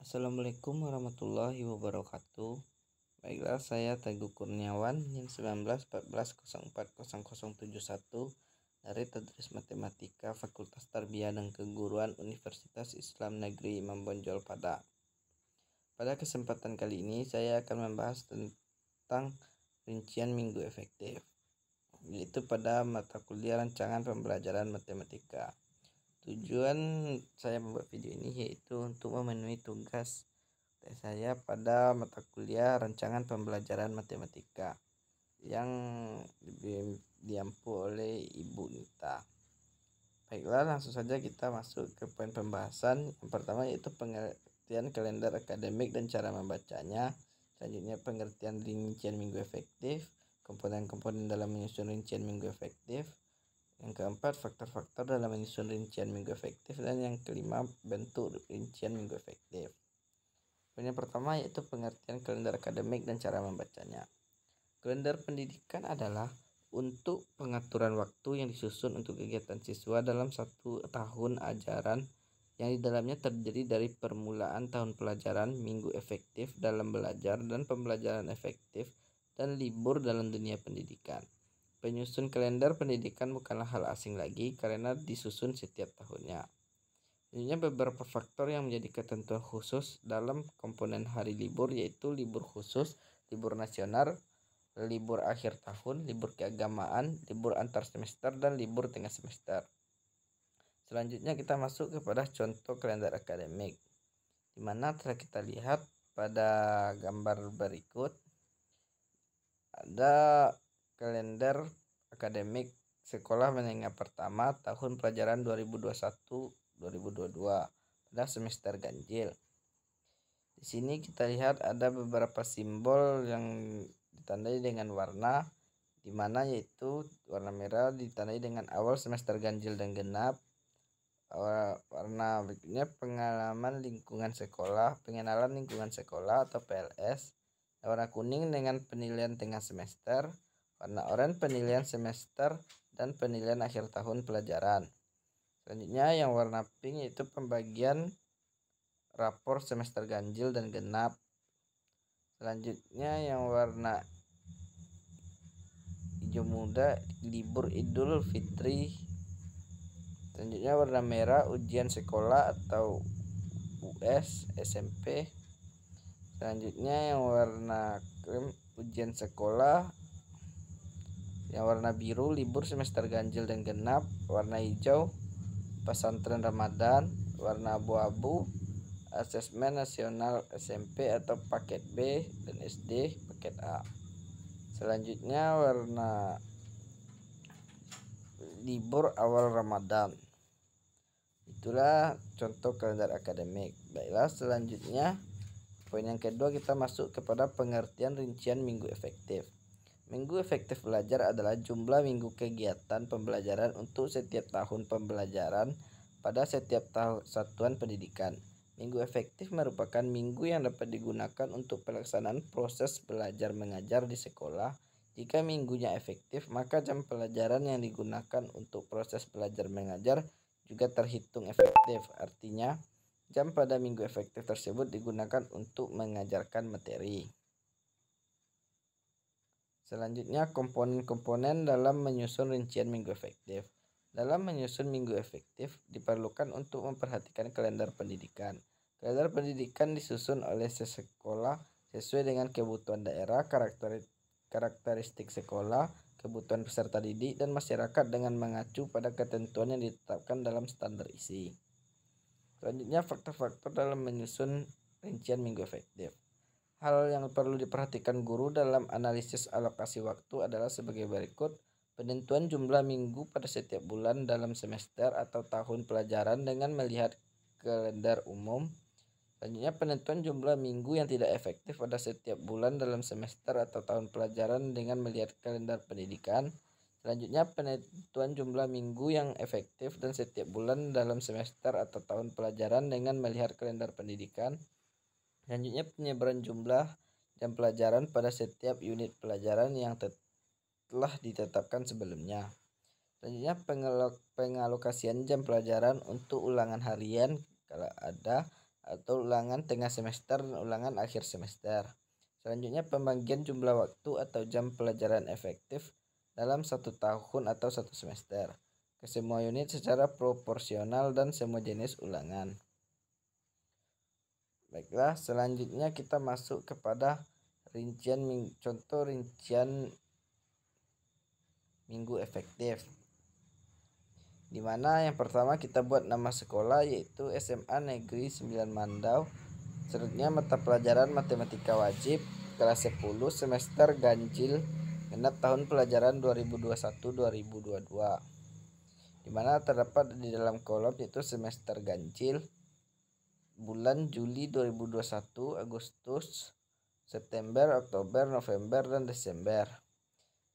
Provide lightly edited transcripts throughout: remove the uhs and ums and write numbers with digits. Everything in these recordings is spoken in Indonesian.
Assalamualaikum warahmatullahi wabarakatuh. Baiklah, saya Teguh Kurniawan, NIM 1914040071 dari Tadris Matematika Fakultas Tarbiyah dan Keguruan Universitas Islam Negeri Imam Bonjol Padang. Pada kesempatan kali ini saya akan membahas tentang rincian minggu efektif, yaitu pada mata kuliah rancangan pembelajaran matematika. Tujuan saya membuat video ini yaitu untuk memenuhi tugas saya pada mata kuliah rancangan pembelajaran matematika yang diampu oleh Ibu Nita. Baiklah, langsung saja kita masuk ke poin pembahasan. Yang pertama yaitu pengertian kalender akademik dan cara membacanya. Selanjutnya pengertian rincian minggu efektif, komponen-komponen dalam menyusun rincian minggu efektif. Yang keempat, faktor-faktor dalam menyusun rincian minggu efektif. Dan yang kelima, bentuk rincian minggu efektif. Yang pertama yaitu pengertian kalender akademik dan cara membacanya. Kalender pendidikan adalah untuk pengaturan waktu yang disusun untuk kegiatan siswa dalam satu tahun ajaran yang di dalamnya terdiri dari permulaan tahun pelajaran, minggu efektif dalam belajar dan pembelajaran efektif, dan libur dalam dunia pendidikan. Penyusun kalender pendidikan bukanlah hal asing lagi karena disusun setiap tahunnya. Selanjutnya beberapa faktor yang menjadi ketentuan khusus dalam komponen hari libur yaitu libur khusus, libur nasional, libur akhir tahun, libur keagamaan, libur antar semester, dan libur tengah semester. Selanjutnya kita masuk kepada contoh kalender akademik, di mana telah kita lihat pada gambar berikut ada kalender akademik sekolah menengah pertama tahun pelajaran 2021-2022 pada semester ganjil. Di sini kita lihat ada beberapa simbol yang ditandai dengan warna, di mana yaitu warna merah ditandai dengan awal semester ganjil dan genap. Warna berikutnya pengenalan lingkungan sekolah atau PLS. Warna kuning dengan penilaian tengah semester, warna oranye penilaian semester dan penilaian akhir tahun pelajaran. Selanjutnya yang warna pink yaitu pembagian rapor semester ganjil dan genap. Selanjutnya yang warna hijau muda libur Idul Fitri. Selanjutnya warna merah ujian sekolah atau US SMP. Selanjutnya yang warna krem ujian sekolah. Yang warna biru libur semester ganjil dan genap. Warna hijau pesantren Ramadan. Warna abu-abu asesmen nasional SMP atau paket B dan SD paket A. Selanjutnya warna libur awal Ramadan. Itulah contoh kalender akademik. Baiklah, selanjutnya poin yang kedua kita masuk kepada pengertian rincian minggu efektif. Minggu efektif belajar adalah jumlah minggu kegiatan pembelajaran untuk setiap tahun pembelajaran pada setiap satuan pendidikan. Minggu efektif merupakan minggu yang dapat digunakan untuk pelaksanaan proses belajar mengajar di sekolah. Jika minggunya efektif, maka jam pelajaran yang digunakan untuk proses belajar mengajar juga terhitung efektif. Artinya, jam pada minggu efektif tersebut digunakan untuk mengajarkan materi. Selanjutnya, komponen-komponen dalam menyusun rincian minggu efektif. Dalam menyusun minggu efektif diperlukan untuk memperhatikan kalender pendidikan. Kalender pendidikan disusun oleh sekolah sesuai dengan kebutuhan daerah, karakteristik sekolah, kebutuhan peserta didik, dan masyarakat dengan mengacu pada ketentuan yang ditetapkan dalam standar isi. Selanjutnya, faktor-faktor dalam menyusun rincian minggu efektif. Hal yang perlu diperhatikan guru dalam analisis alokasi waktu adalah sebagai berikut. Penentuan jumlah minggu pada setiap bulan dalam semester atau tahun pelajaran dengan melihat kalender umum. Selanjutnya, penentuan jumlah minggu yang tidak efektif pada setiap bulan dalam semester atau tahun pelajaran dengan melihat kalender pendidikan. Selanjutnya, penentuan jumlah minggu yang efektif dan setiap bulan dalam semester atau tahun pelajaran dengan melihat kalender pendidikan. Selanjutnya, penyebaran jumlah jam pelajaran pada setiap unit pelajaran yang telah ditetapkan sebelumnya. Selanjutnya, pengalokasian jam pelajaran untuk ulangan harian kalau ada, atau ulangan tengah semester dan ulangan akhir semester. Selanjutnya pembagian jumlah waktu atau jam pelajaran efektif dalam 1 tahun atau 1 semester ke semua unit secara proporsional dan semua jenis ulangan. Baiklah, selanjutnya kita masuk kepada contoh rincian minggu efektif. Dimana yang pertama kita buat nama sekolah yaitu SMA Negeri 9 Mandau. Selanjutnya mata pelajaran matematika wajib kelas 10 semester ganjil genap tahun pelajaran 2021-2022. Dimana terdapat di dalam kolom yaitu semester ganjil bulan Juli 2021, Agustus, September, Oktober, November, dan Desember.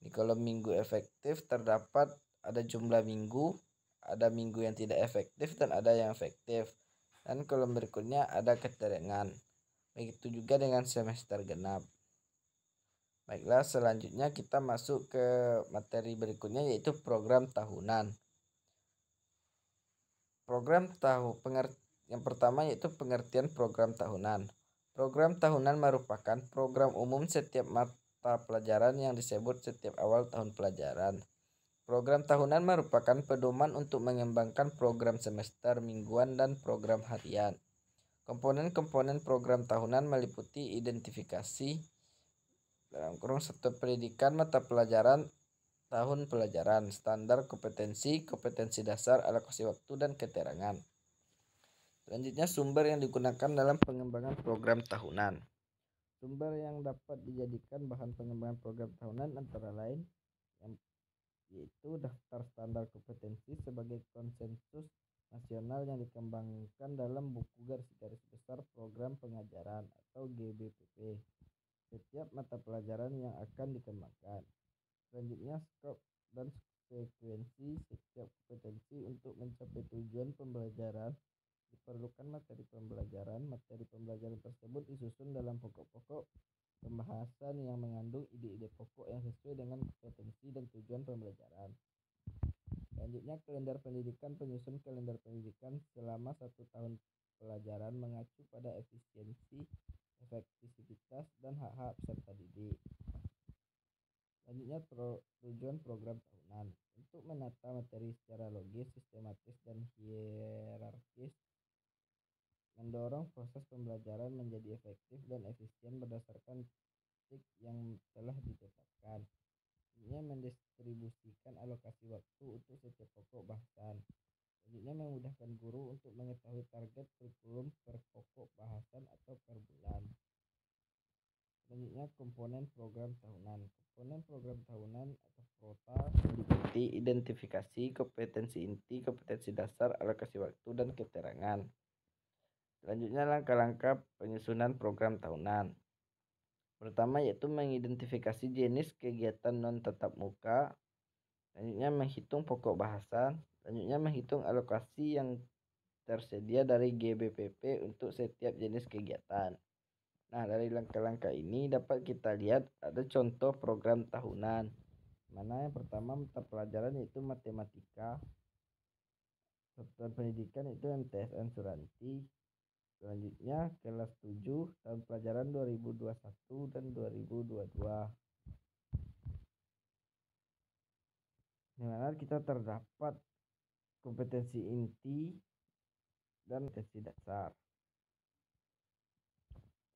Di kolom minggu efektif terdapat ada jumlah minggu, ada minggu yang tidak efektif dan ada yang efektif. Dan kolom berikutnya ada keterangan. Begitu juga dengan semester genap. Baiklah, selanjutnya kita masuk ke materi berikutnya yaitu program tahunan. Yang pertama yaitu pengertian program tahunan. Program tahunan merupakan program umum setiap mata pelajaran yang disebut setiap awal tahun pelajaran. Program tahunan merupakan pedoman untuk mengembangkan program semester, mingguan, dan program harian. Komponen-komponen program tahunan meliputi identifikasi satuan pendidikan mata pelajaran tahun pelajaran, standar kompetensi dasar, alokasi waktu, dan keterangan. Selanjutnya sumber yang digunakan dalam pengembangan program tahunan. Sumber yang dapat dijadikan bahan pengembangan program tahunan antara lain yaitu daftar standar kompetensi sebagai konsensus nasional yang dikembangkan dalam buku garis besar program pengajaran atau GBPP setiap mata pelajaran yang akan dikembangkan. Selanjutnya skop dan frekuensi setiap kompetensi untuk mencapai tujuan pembelajaran. Diperlukan materi pembelajaran. Materi pembelajaran tersebut disusun dalam pokok-pokok pembahasan yang mengandung ide-ide pokok yang sesuai dengan kompetensi dan tujuan pembelajaran. Selanjutnya kalender pendidikan. Penyusun kalender pendidikan selama 1 tahun pelajaran mengacu pada efisiensi, efektivitas, dan hak-hak peserta didik. Selanjutnya tujuan program tahunan. Untuk menata materi secara logis, sistematis, dan hierarkis, mendorong proses pembelajaran menjadi efektif dan efisien berdasarkan titik yang telah ditetapkan. Selanjutnya mendistribusikan alokasi waktu untuk setiap pokok bahasan. Selanjutnya memudahkan guru untuk mengetahui target kurikulum per pokok bahasan atau per bulan. Selanjutnya komponen program tahunan. Komponen program tahunan atau PROTA meliputi identifikasi, kompetensi inti, kompetensi dasar, alokasi waktu, dan keterangan. Selanjutnya langkah-langkah penyusunan program tahunan. Pertama yaitu mengidentifikasi jenis kegiatan non tatap muka. Selanjutnya menghitung pokok bahasan. Selanjutnya menghitung alokasi yang tersedia dari GBPP untuk setiap jenis kegiatan. Nah, dari langkah-langkah ini dapat kita lihat ada contoh program tahunan. Mana yang pertama mata pelajaran yaitu matematika. Satuan pendidikan itu MTSN Suranti. Selanjutnya kelas 7 tahun pelajaran 2021 dan 2022. Di mana kita terdapat kompetensi inti dan kompetensi dasar.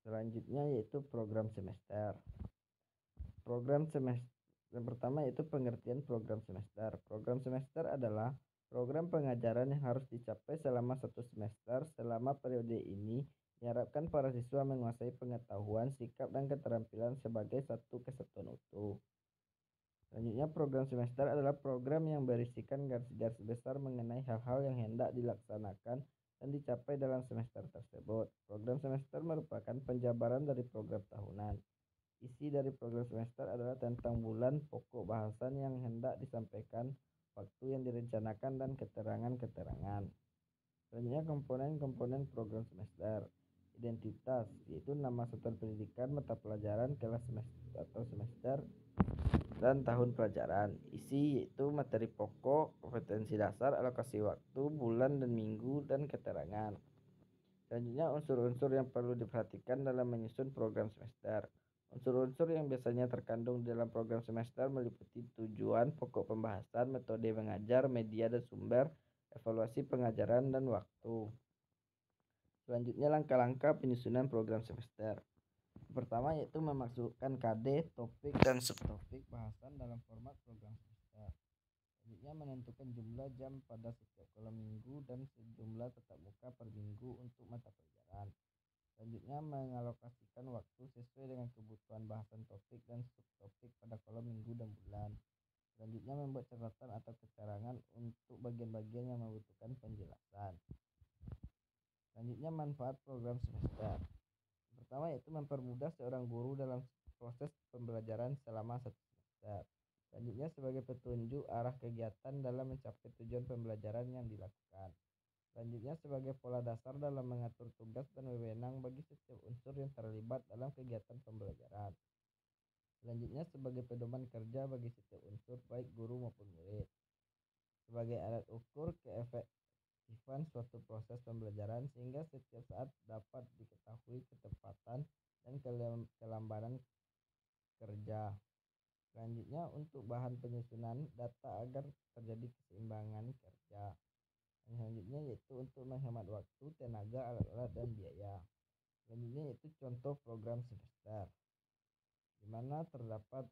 Selanjutnya yaitu program semester. Program semester yang pertama yaitu pengertian program semester. Program semester adalah program pengajaran yang harus dicapai selama 1 semester. Selama periode ini diharapkan para siswa menguasai pengetahuan, sikap, dan keterampilan sebagai satu kesatuan utuh. Selanjutnya program semester adalah program yang berisikan garis-garis besar mengenai hal-hal yang hendak dilaksanakan dan dicapai dalam semester tersebut. Program semester merupakan penjabaran dari program tahunan. Isi dari program semester adalah tentang bulan, pokok bahasan yang hendak disampaikan, waktu yang direncanakan, dan keterangan-keterangan. Selanjutnya komponen-komponen program semester. Identitas, yaitu nama satuan pendidikan, mata pelajaran, kelas semester atau semester, dan tahun pelajaran. Isi yaitu materi pokok, kompetensi dasar, alokasi waktu, bulan dan minggu, dan keterangan. Selanjutnya, unsur-unsur yang perlu diperhatikan dalam menyusun program semester. Unsur-unsur yang biasanya terkandung dalam program semester meliputi tujuan, pokok pembahasan, metode mengajar, media dan sumber, evaluasi pengajaran, dan waktu. Selanjutnya, langkah-langkah penyusunan program semester. Pertama yaitu memasukkan KD, topik, dan subtopik bahasan dalam format program semester. Selanjutnya, menentukan jumlah jam pada setiap kolom minggu dan sejumlah tatap muka per minggu untuk mata pelajaran. Selanjutnya, mengalokasikan waktu sesuai dengan kebutuhan bahasan topik dan subtopik pada kolom minggu dan bulan. Selanjutnya, membuat catatan atau keterangan untuk bagian-bagian yang membutuhkan penjelasan. Selanjutnya, manfaat program semester. Pertama yaitu mempermudah seorang guru dalam proses pembelajaran selama satu semester. Selanjutnya, sebagai petunjuk arah kegiatan dalam mencapai tujuan pembelajaran yang dilakukan. Selanjutnya, sebagai pola dasar dalam mengatur tugas dan wewenang bagi setiap unsur yang terlibat dalam kegiatan pembelajaran. Selanjutnya, sebagai pedoman kerja bagi setiap unsur baik guru maupun murid. Sebagai alat ukur keefektifan suatu proses pembelajaran sehingga setiap saat dapat diketahui ketepatan dan kelambanan kerja. Selanjutnya, untuk bahan penyusunan data agar terjadi keseimbangan kerja. Selanjutnya yaitu untuk menghemat waktu, tenaga, alat-alat, dan biaya. Selanjutnya yaitu contoh program semester, di mana terdapat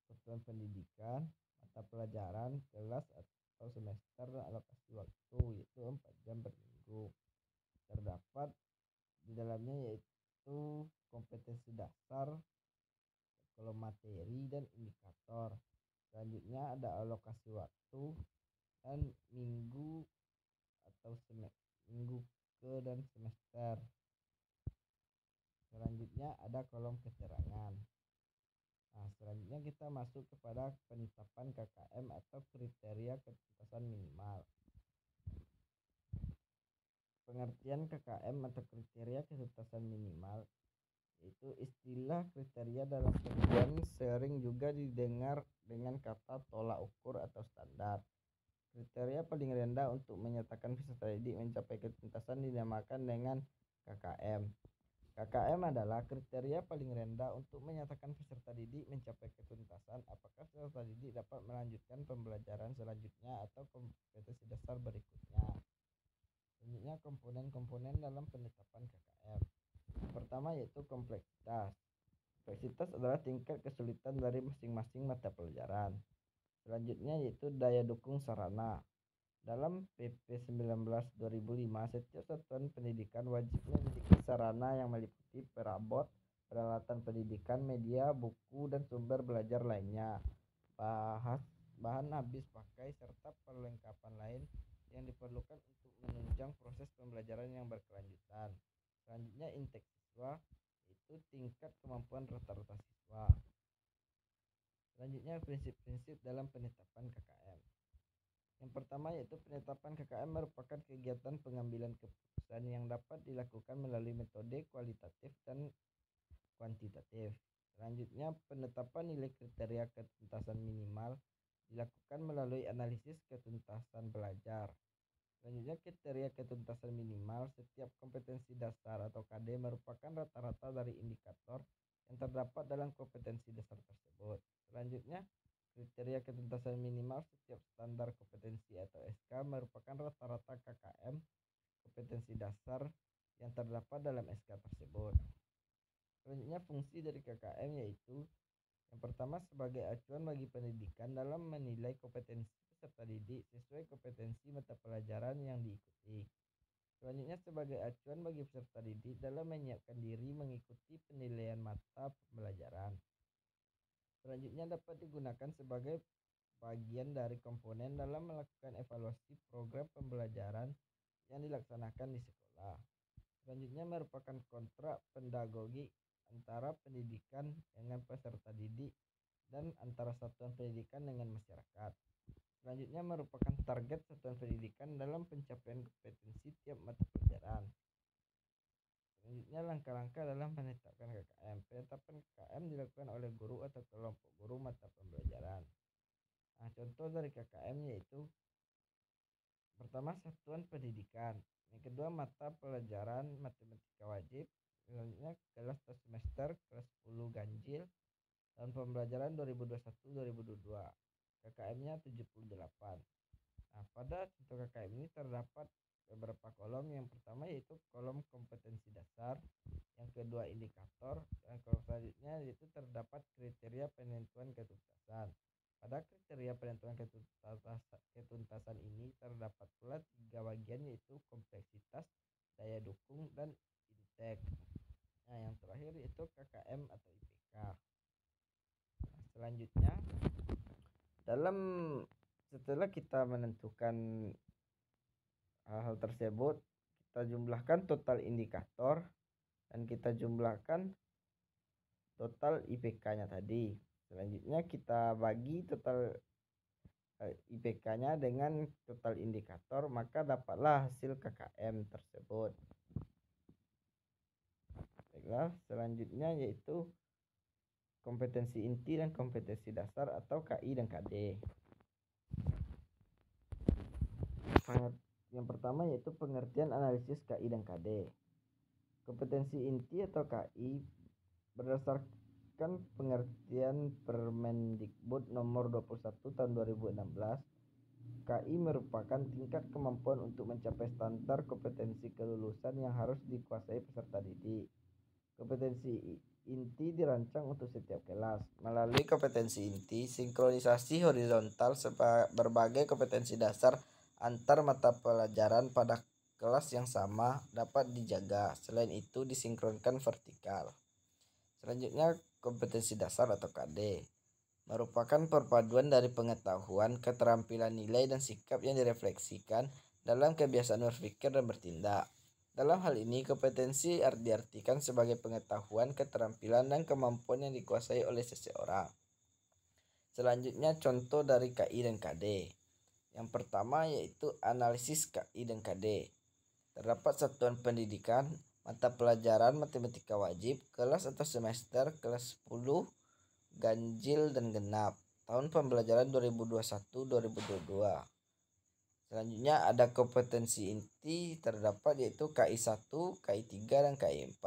satuan pendidikan, mata pelajaran, kelas atau semester, alokasi waktu yaitu 4 jam per minggu. Terdapat di dalamnya yaitu kompetensi dasar, kolom materi, dan indikator. Selanjutnya ada alokasi waktu dan minggu atau minggu ke dan semester. Selanjutnya ada kolom keterangan. Nah, selanjutnya kita masuk kepada penetapan KKM atau kriteria ketuntasan minimal. Pengertian KKM atau kriteria ketuntasan minimal yaitu istilah kriteria dalam pendidikan sering juga didengar dengan kata tolak ukur atau standar. Kriteria paling rendah untuk menyatakan peserta didik mencapai ketuntasan dinamakan dengan KKM. KKM adalah kriteria paling rendah untuk menyatakan peserta didik mencapai ketuntasan apakah peserta didik dapat melanjutkan pembelajaran selanjutnya atau kompetensi dasar berikutnya. Selanjutnya, komponen-komponen dalam penetapan KKM. Pertama yaitu kompleksitas. Kompleksitas adalah tingkat kesulitan dari masing-masing mata pelajaran. Selanjutnya yaitu daya dukung sarana. Dalam PP 19/2005, setiap satuan pendidikan wajib memiliki sarana yang meliputi perabot, peralatan pendidikan, media, buku, dan sumber belajar lainnya, bahan habis pakai, serta perlengkapan lain yang diperlukan untuk menunjang proses pembelajaran yang berkelanjutan. Selanjutnya, intake siswa, yaitu tingkat kemampuan rata-rata siswa. Selanjutnya, prinsip-prinsip dalam penetapan KKM. Yang pertama yaitu penetapan KKM merupakan kegiatan pengambilan keputusan yang dapat dilakukan melalui metode kualitatif dan kuantitatif. Selanjutnya, penetapan nilai kriteria ketuntasan minimal dilakukan melalui analisis ketuntasan belajar. Selanjutnya, kriteria ketuntasan minimal setiap kompetensi dasar atau KD merupakan rata-rata dari indikator yang terdapat dalam kompetensi dasar tersebut. Selanjutnya, kriteria ketuntasan minimal setiap standar kompetensi atau SK merupakan rata-rata KKM kompetensi dasar yang terdapat dalam SK tersebut. Selanjutnya, fungsi dari KKM yaitu yang pertama sebagai acuan bagi pendidikan dalam menilai kompetensi peserta didik sesuai kompetensi mata pelajaran yang diikuti. Selanjutnya, sebagai acuan bagi peserta didik dalam menyiapkan diri mengikuti penilaian mata pembelajaran. Selanjutnya, dapat digunakan sebagai bagian dari komponen dalam melakukan evaluasi program pembelajaran yang dilaksanakan di sekolah. Selanjutnya, merupakan kontrak pedagogik antara pendidikan dengan peserta didik dan antara satuan pendidikan dengan masyarakat. Selanjutnya, merupakan target satuan pendidikan dalam pencapaian kompetensi tiap mata pelajaran. Selanjutnya, langkah-langkah dalam menetapkan KKM. Penetapan KKM dilakukan oleh guru atau kelompok guru mata pembelajaran. Nah, contoh dari KKM yaitu pertama, satuan pendidikan. Yang kedua, mata pelajaran matematika wajib. Selanjutnya kelas semester kelas 10 ganjil tahun pembelajaran 2021-2022. KKM-nya 78. Nah, pada contoh KKM ini terdapat beberapa kolom. Yang pertama yaitu kolom kompetensi dasar, yang kedua indikator, dan kolom selanjutnya yaitu terdapat kriteria penentuan ketuntasan. Pada kriteria penentuan ketuntasan ini terdapat pula 3 bagian yaitu kompleksitas, daya dukung, dan intek. Nah, yang terakhir yaitu KKM atau IPK. Nah, selanjutnya setelah kita menentukan hal-hal tersebut, kita jumlahkan total indikator dan kita jumlahkan total IPK-nya tadi. Selanjutnya kita bagi total IPK-nya dengan total indikator, maka dapatlah hasil KKM tersebut. Baiklah, selanjutnya yaitu kompetensi inti dan kompetensi dasar atau KI dan KD. Yang pertama yaitu pengertian analisis KI dan KD. Kompetensi inti atau KI berdasarkan pengertian Permendikbud nomor 21 tahun 2016, KI merupakan tingkat kemampuan untuk mencapai standar kompetensi kelulusan yang harus dikuasai peserta didik. Kompetensi inti dirancang untuk setiap kelas. Melalui kompetensi inti, sinkronisasi horizontal berbagai kompetensi dasar antar mata pelajaran pada kelas yang sama dapat dijaga. Selain itu, disinkronkan vertikal. Selanjutnya, kompetensi dasar atau KD merupakan perpaduan dari pengetahuan, keterampilan, nilai, dan sikap yang direfleksikan dalam kebiasaan berpikir dan bertindak. Dalam hal ini, kompetensi diartikan sebagai pengetahuan, keterampilan, dan kemampuan yang dikuasai oleh seseorang. Selanjutnya, contoh dari KI dan KD. Yang pertama yaitu analisis KI dan KD. Terdapat satuan pendidikan, mata pelajaran matematika wajib, kelas atau semester, kelas 10, ganjil dan genap, tahun pembelajaran 2021-2022. Selanjutnya ada kompetensi inti terdapat yaitu KI1, KI3, dan KI4.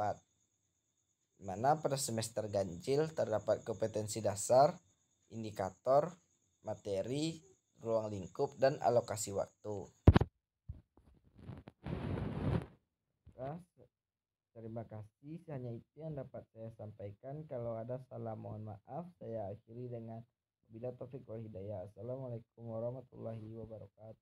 Mana pada semester ganjil terdapat kompetensi dasar, indikator, materi, ruang lingkup, dan alokasi waktu. Terima kasih, hanya itu yang dapat saya sampaikan. Kalau ada salah mohon maaf. Saya akhiri dengan bila taufik wal hidayah. Assalamualaikum warahmatullahi wabarakatuh.